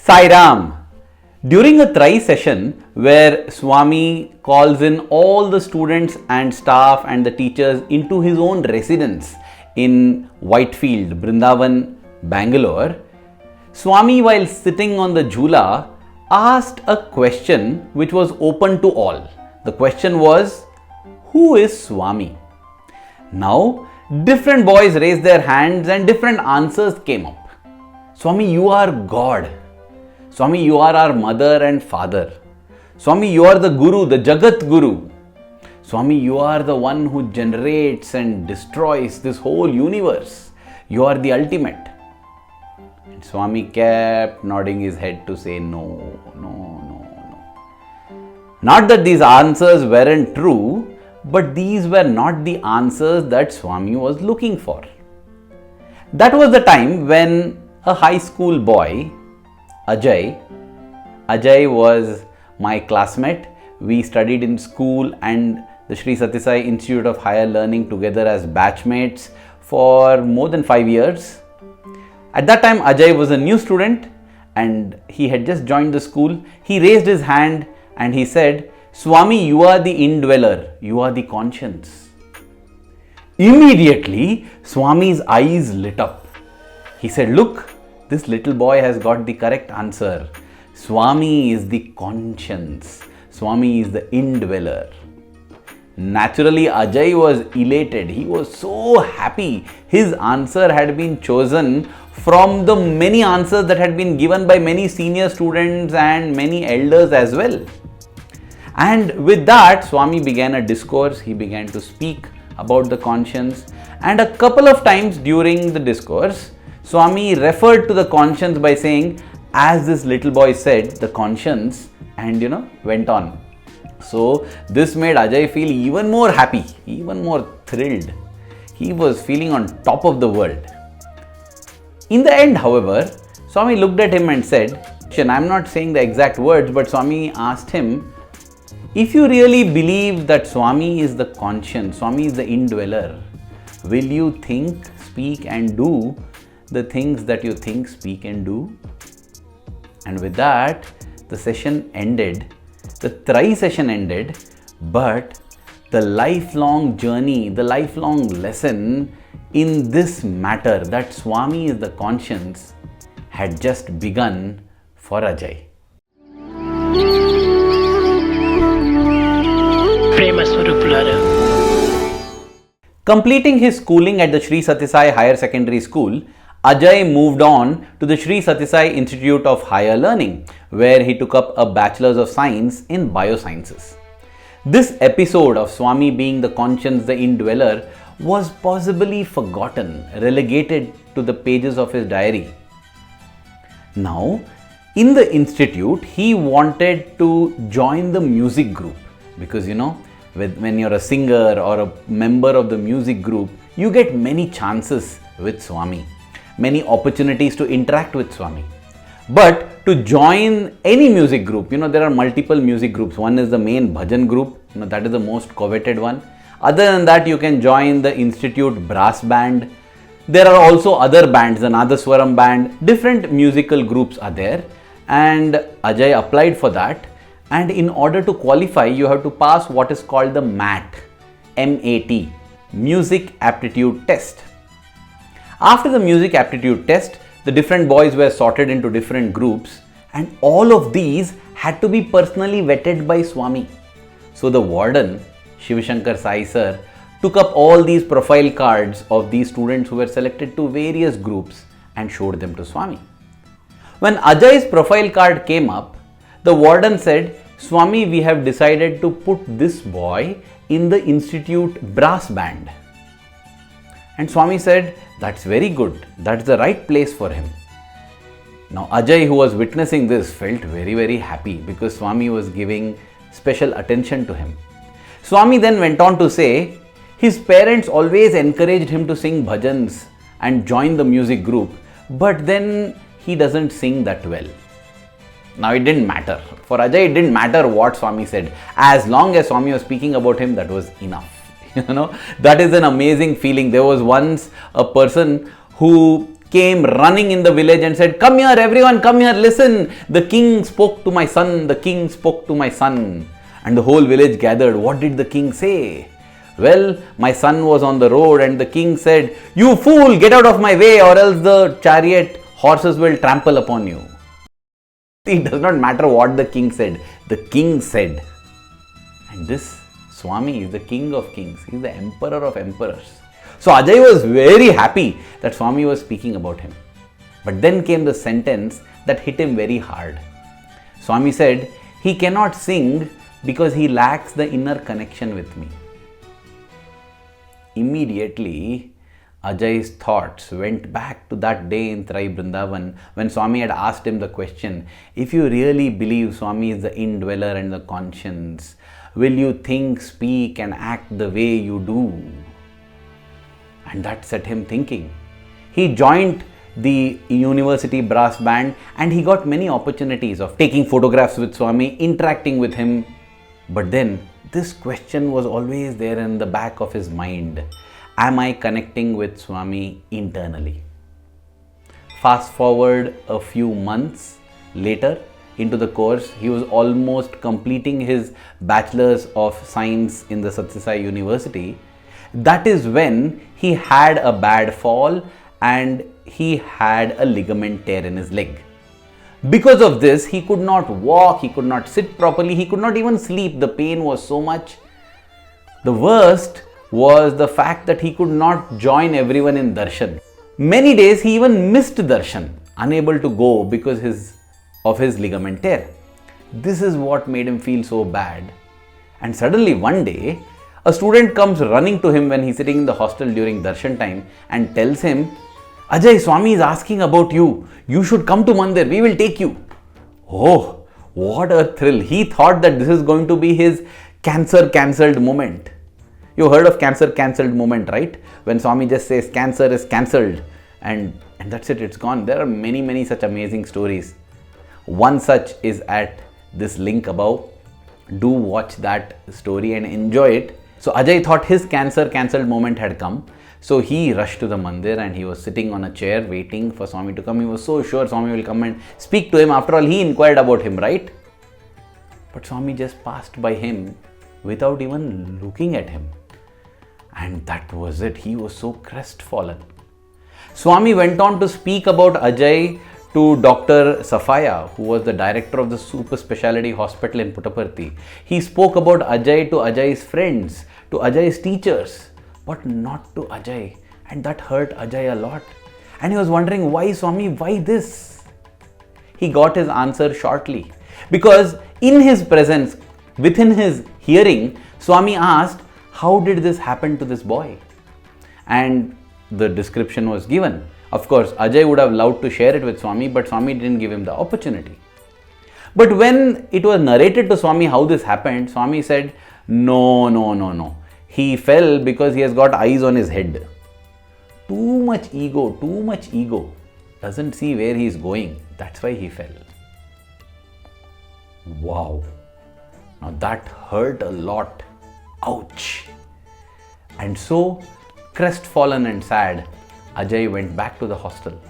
Sai Ram. During a Trayee session where Swami calls in all the students and staff and the teachers into his own residence in Whitefield, Brindavan, Bangalore, Swami, while sitting on the jhula, asked a question which was open to all. The question was, who is Swami? Now, different boys raised their hands and different answers came up. Swami, you are God. Swami, you are our mother and father. Swami, you are the Guru, the Jagat Guru. Swami, you are the one who generates and destroys this whole universe. You are the ultimate. And Swami kept nodding his head to say no. Not that these answers weren't true, but these were not the answers that Swami was looking for. That was the time when a high school boy, Ajay was my classmate. We studied in school and the Sathya Sai Institute of Higher Learning together as batchmates for more than 5 years. At that time, Ajay was a new student and he had just joined the school. He raised his hand and he said, Swami, you are the indweller, you are the conscience. Immediately, Swami's eyes lit up. He said, look, this little boy has got the correct answer. Swami is the conscience. Swami is the indweller. Naturally, Ajay was elated. He was so happy. His answer had been chosen from the many answers that had been given by many senior students and many elders as well. And with that, Swami began a discourse. He began to speak about the conscience. And a couple of times during the discourse, Swami referred to the conscience by saying, as this little boy said, the conscience, and went on. So this made Ajay feel even more happy, even more thrilled. He was feeling on top of the world. In the end, however, Swami looked at him and said, I'm not saying the exact words, but Swami asked him, if you really believe that Swami is the conscience, Swami is the indweller, will you think, speak and do the things that you think, speak and do? And with that, the session ended. The Trayee session ended, but the lifelong journey, the lifelong lesson in this matter that Swami is the conscience had just begun for Ajay. Completing his schooling at the Sri Sathya Sai Higher Secondary School, Ajay moved on to the Sri Sathya Sai Institute of Higher Learning, where he took up a Bachelor's of Science in Biosciences. This episode of Swami being the conscience, the indweller, was possibly forgotten, relegated to the pages of his diary. Now, in the institute, he wanted to join the music group because when you're a singer or a member of the music group, you get many chances with Swami, many opportunities to interact with Swami. But to join any music group, there are multiple music groups. One is the main bhajan group, that is the most coveted one. Other than that, you can join the institute brass band. There are also other bands, the Nadaswaram band, different musical groups are there. And Ajay applied for that. And in order to qualify, you have to pass what is called the MAT, M-A-T, Music Aptitude Test. After the Music Aptitude Test, the different boys were sorted into different groups and all of these had to be personally vetted by Swami. So the warden, Shivashankar Sai sir, took up all these profile cards of these students who were selected to various groups and showed them to Swami. When Ajay's profile card came up, the warden said, Swami, we have decided to put this boy in the institute brass band. And Swami said, that's very good. That's the right place for him. Now Ajay, who was witnessing this, felt very, very happy because Swami was giving special attention to him. Swami then went on to say, his parents always encouraged him to sing bhajans and join the music group, but then he doesn't sing that well. Now it didn't matter. For Ajay, it didn't matter what Swami said. As long as Swami was speaking about him, that was enough. That is an amazing feeling. There was once a person who came running in the village and said, "Come here, everyone, come here, listen. The king spoke to my son, the king spoke to my son." And the whole village gathered. What did the king say? Well, my son was on the road and the king said, "You fool, get out of my way or else the chariot horses will trample upon you." It does not matter what the king said. The king said. And this Swami is the king of kings. He is the emperor of emperors. So Ajay was very happy that Swami was speaking about him. But then came the sentence that hit him very hard. Swami said, he cannot sing because he lacks the inner connection with me. Immediately, Ajay's thoughts went back to that day in Trayee, Brindavan, when Swami had asked him the question, if you really believe Swami is the indweller and the conscience, will you think, speak and act the way you do? And that set him thinking. He joined the university brass band and he got many opportunities of taking photographs with Swami, interacting with him. But then this question was always there in the back of his mind. Am I connecting with Swami internally? Fast forward a few months later into the course, he was almost completing his Bachelor's of Science in the Sathya Sai University. That is when he had a bad fall and he had a ligament tear in his leg. Because of this, he could not walk, he could not sit properly, he could not even sleep. The pain was so much. The worst was the fact that he could not join everyone in darshan. Many days he even missed darshan, unable to go because of his ligament tear. This is what made him feel so bad. And suddenly one day, a student comes running to him when he's sitting in the hostel during darshan time and tells him, "Ajay, Swami is asking about you. You should come to Mandir. We will take you." Oh, what a thrill. He thought that this is going to be his cancer cancelled moment. You heard of cancer cancelled moment, right? When Swami just says cancer is cancelled and that's it, it's gone. There are many such amazing stories. One such is at this link above. Do watch that story and enjoy it. So Ajay thought his cancer cancelled moment had come. So he rushed to the mandir and he was sitting on a chair waiting for Swami to come. He was so sure Swami will come and speak to him. After all, he inquired about him, right? But Swami just passed by him without even looking at him. And that was it. He was so crestfallen. Swami went on to speak about Ajay to Dr. Safaya, who was the director of the super specialty hospital in Puttaparthi. He spoke about Ajay to Ajay's friends, to Ajay's teachers, but not to Ajay. And that hurt Ajay a lot. And he was wondering, why Swami, why this? He got his answer shortly. Because in his presence, within his hearing, Swami asked, how did this happen to this boy? And the description was given. Of course, Ajay would have loved to share it with Swami, but Swami didn't give him the opportunity. But when it was narrated to Swami how this happened, Swami said, no. He fell because he has got eyes on his head. Too much ego. Doesn't see where he is going. That's why he fell. Wow. Now that hurt a lot. Ouch. And so, crestfallen and sad, Ajay went back to the hostel.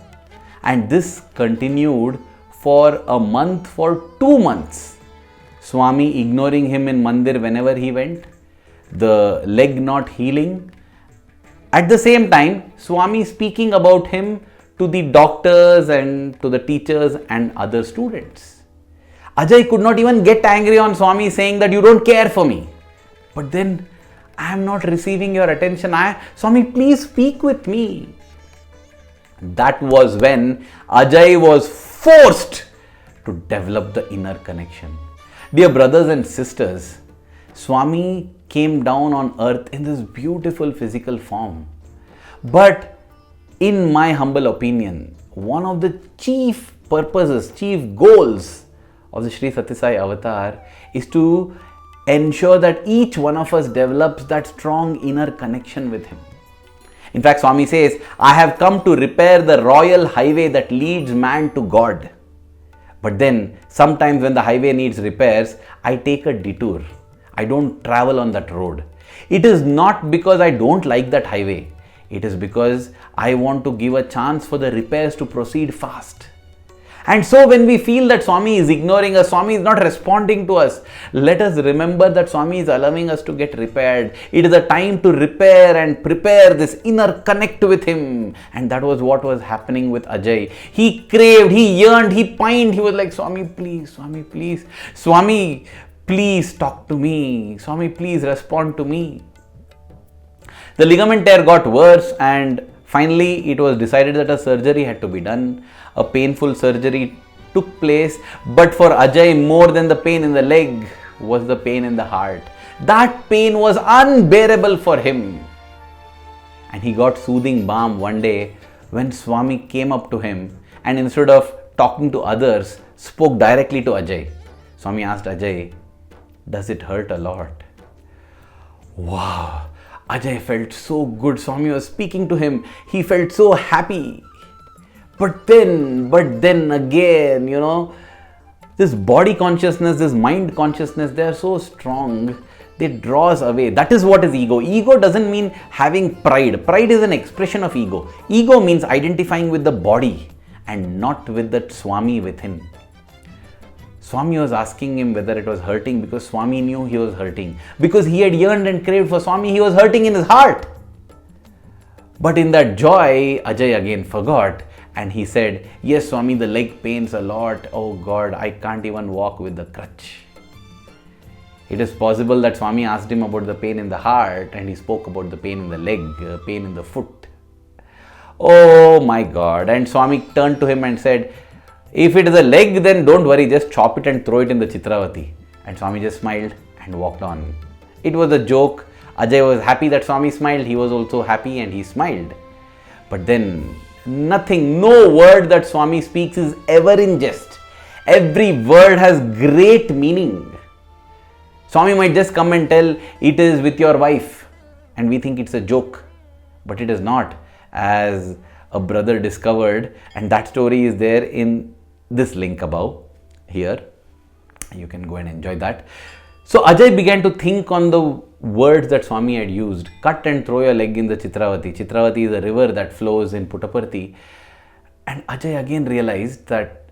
And this continued for a month, for 2 months. Swami ignoring him in mandir whenever he went. The leg not healing. At the same time, Swami speaking about him to the doctors and to the teachers and other students. Ajay could not even get angry on Swami saying that you don't care for me. But then, I am not receiving your attention. Swami, please speak with me. That was when Ajay was forced to develop the inner connection. Dear brothers and sisters, Swami came down on earth in this beautiful physical form. But in my humble opinion, one of the chief purposes, chief goals of the Sri Sathya Sai avatar is to ensure that each one of us develops that strong inner connection with him. In fact, Swami says, I have come to repair the royal highway that leads man to God. But then, sometimes when the highway needs repairs, I take a detour. I don't travel on that road. It is not because I don't like that highway. It is because I want to give a chance for the repairs to proceed fast. And so when we feel that Swami is ignoring us, Swami is not responding to us, let us remember that Swami is allowing us to get repaired. It is a time to repair and prepare this inner connect with him. And that was what was happening with Ajay. He craved, he yearned, he pined. He was like, Swami, please, Swami, please. Swami, please talk to me. Swami, please respond to me. The ligament tear got worse, and finally it was decided that a surgery had to be done. A painful surgery took place, but for Ajay, more than the pain in the leg was the pain in the heart. That pain was unbearable for him. And he got soothing balm one day when Swami came up to him and instead of talking to others, spoke directly to Ajay. Swami asked Ajay, does it hurt a lot? Wow! Ajay felt so good. Swami was speaking to him. He felt so happy. But then again, this body consciousness, this mind consciousness, they are so strong. They draw us away. That is what is ego. Ego doesn't mean having pride. Pride is an expression of ego. Ego means identifying with the body and not with the Swami within. Swami was asking him whether it was hurting because Swami knew he was hurting. Because he had yearned and craved for Swami, he was hurting in his heart. But in that joy, Ajay again forgot and he said, yes, Swami, the leg pains a lot. Oh God, I can't even walk with the crutch. It is possible that Swami asked him about the pain in the heart and he spoke about the pain in the leg, pain in the foot. Oh my God. And Swami turned to him and said, if it is a leg, then don't worry, just chop it and throw it in the Chitravati. And Swami just smiled and walked on. It was a joke. Ajay was happy that Swami smiled. He was also happy and he smiled. But then nothing, no word that Swami speaks is ever in jest. Every word has great meaning. Swami might just come and tell, it is with your wife. And we think it's a joke. But it is not, as a brother discovered. And that story is there in this link above here. You can go and enjoy that. So Ajay began to think on the words that Swami had used. Cut and throw your leg in the Chitravati. Chitravati is a river that flows in Puttaparthi. And Ajay again realized that,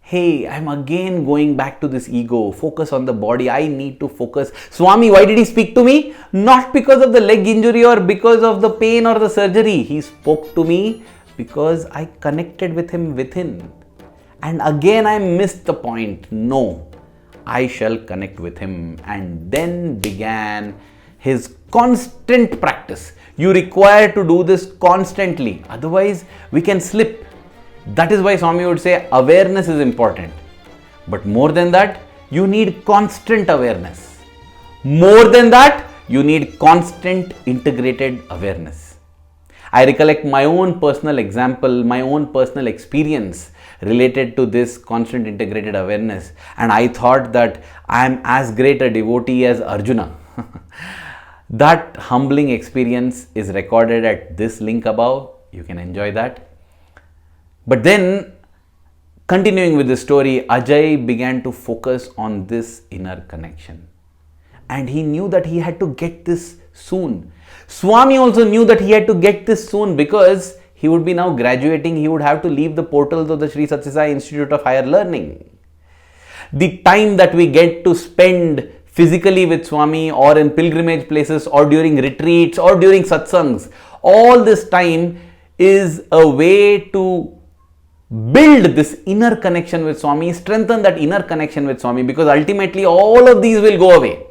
hey, I'm again going back to this ego. Focus on the body. I need to focus. Swami, why did he speak to me? Not because of the leg injury or because of the pain or the surgery. He spoke to me because I connected with him within. And again I missed the point. No, I shall connect with him. And then began his constant practice. You require to do this constantly. Otherwise, we can slip. That is why Swami would say awareness is important. But more than that, you need constant awareness. More than that, you need constant integrated awareness. I recollect my own personal example, my own personal experience related to this constant integrated awareness, and I thought that I am as great a devotee as Arjuna. That humbling experience is recorded at this link above. You can enjoy that. But then, continuing with the story, Ajay began to focus on this inner connection. And he knew that he had to get this soon. Swami also knew that he had to get this soon because he would be now graduating. He would have to leave the portals of the Sri Sathya Sai Institute of Higher Learning. The time that we get to spend physically with Swami or in pilgrimage places or during retreats or during satsangs, all this time is a way to build this inner connection with Swami, strengthen that inner connection with Swami, because ultimately all of these will go away.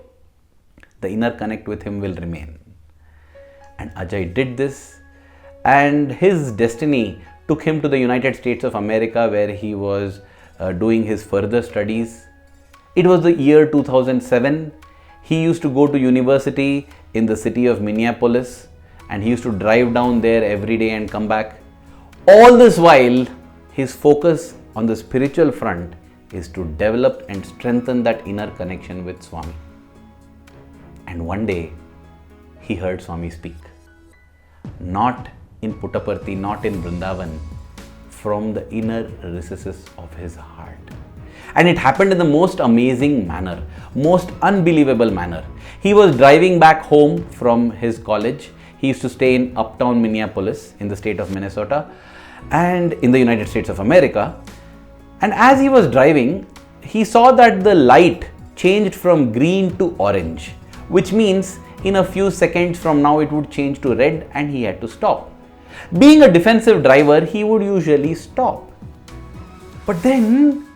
The inner connect with him will remain. And Ajay did this, and his destiny took him to the United States of America, where he was doing his further studies. It was the year 2007. He used to go to university in the city of Minneapolis, and he used to drive down there every day and come back. All this while, his focus on the spiritual front is to develop and strengthen that inner connection with Swami. And one day, he heard Swami speak. Not in Puttaparthi, not in Brindavan, from the inner recesses of his heart. And it happened in the most amazing manner, most unbelievable manner. He was driving back home from his college. He used to stay in uptown Minneapolis in the state of Minnesota and in the United States of America. And as he was driving, he saw that the light changed from green to orange, which means in a few seconds from now it would change to red and he had to stop. Being a defensive driver, he would usually stop. But then,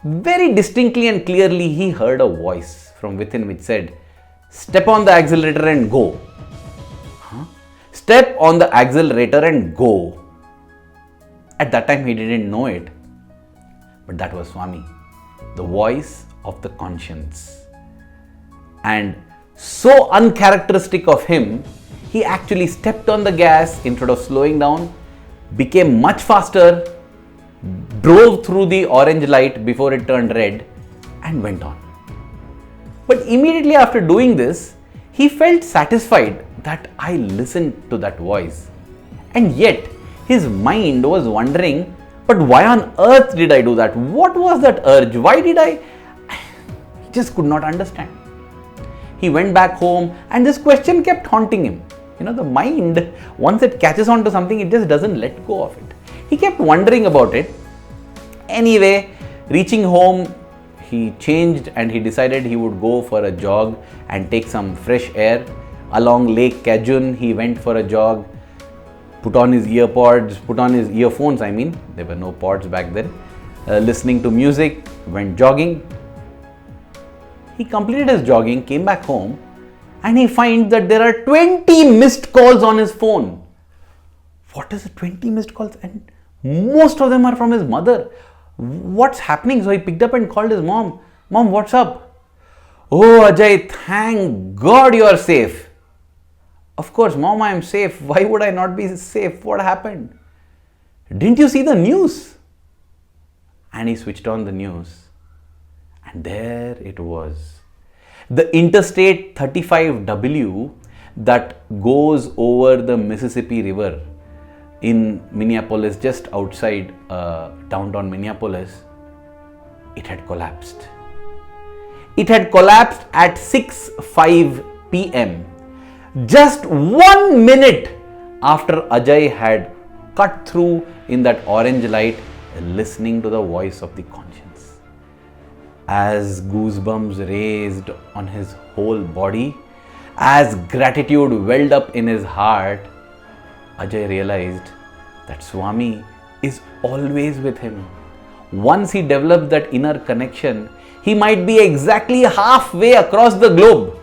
very distinctly and clearly, he heard a voice from within which said, "Step on the accelerator and go." Step on the accelerator and go. At that time, he didn't know it. But that was Swami, the voice of the conscience. And so uncharacteristic of him, he actually stepped on the gas instead of slowing down, became much faster, drove through the orange light before it turned red, and went on. But immediately after doing this, he felt satisfied that I listened to that voice. And yet, his mind was wondering, but why on earth did I do that? What was that urge? Why did I? He just could not understand. He went back home and this question kept haunting him. The mind, once it catches on to something, it just doesn't let go of it. He kept wondering about it. Anyway, reaching home, he changed and he decided he would go for a jog and take some fresh air. Along Lake Cajun, he went for a jog, put on his earphones, there were no pods back then, listening to music, went jogging. He completed his jogging, came back home, and he finds that there are 20 missed calls on his phone. What is it, 20 missed calls? And most of them are from his mother. What's happening? So he picked up and called his mom. Mom, what's up? Oh, Ajay, thank God you are safe. Of course, Mom, I am safe. Why would I not be safe? What happened? Didn't you see the news? And he switched on the news. And there it was. The Interstate 35W that goes over the Mississippi River in Minneapolis, just outside downtown Minneapolis, it had collapsed. It had collapsed at 6:05 p.m. Just 1 minute after Ajay had cut through in that orange light, listening to the voice of the conscience. As goosebumps raised on his whole body, as gratitude welled up in his heart, Ajay realized that Swami is always with him. Once he developed that inner connection, he might be exactly halfway across the globe.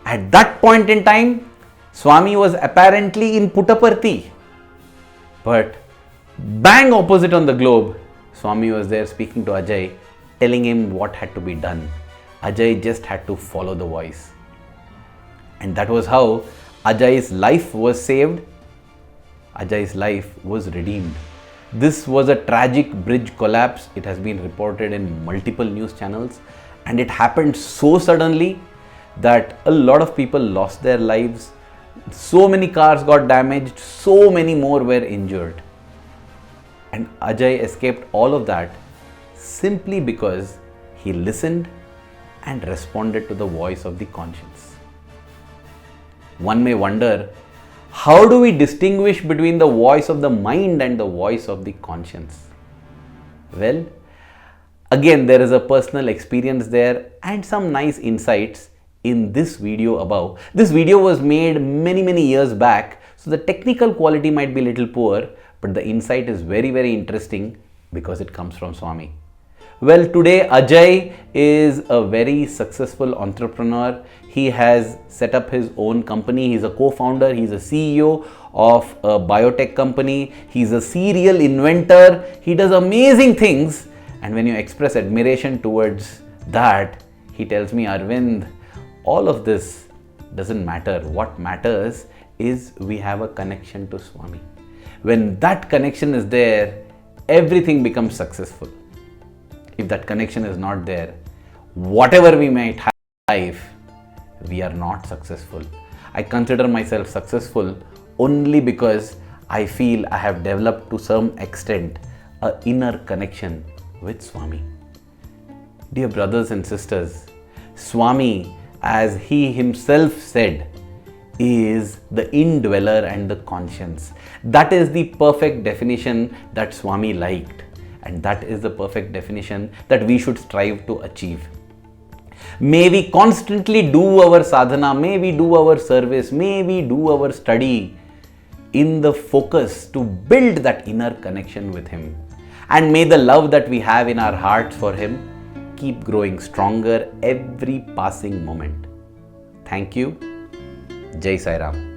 At that point in time, Swami was apparently in Puttaparthi. But bang opposite on the globe, Swami was there speaking to Ajay, telling him what had to be done. Ajay just had to follow the voice. And that was how Ajay's life was saved. Ajay's life was redeemed. This was a tragic bridge collapse. It has been reported in multiple news channels, and it happened so suddenly that a lot of people lost their lives. So many cars got damaged, so many more were injured. And Ajay escaped all of that simply because he listened and responded to the voice of the conscience. One may wonder, how do we distinguish between the voice of the mind and the voice of the conscience? Well, again, there is a personal experience there and some nice insights in this video above. This video was made many years back, so the technical quality might be a little poor, but the insight is very interesting because it comes from Swami. Well, today Ajay is a very successful entrepreneur. He has set up his own company. He's a co-founder. He's a CEO of a biotech company. He's a serial inventor. He does amazing things. And when you express admiration towards that, he tells me, Arvind, all of this doesn't matter. What matters is we have a connection to Swami. When that connection is there, everything becomes successful. If that connection is not there, whatever we might have in life, we are not successful. I consider myself successful only because I feel I have developed to some extent an inner connection with Swami. Dear brothers and sisters, Swami, as he himself said, is the indweller and the conscience. That is the perfect definition that Swami liked, and that is the perfect definition that we should strive to achieve. May we constantly do our sadhana, may we do our service, may we do our study in the focus to build that inner connection with Him. And may the love that we have in our hearts for Him keep growing stronger every passing moment. Thank you. Jai Sai Ram.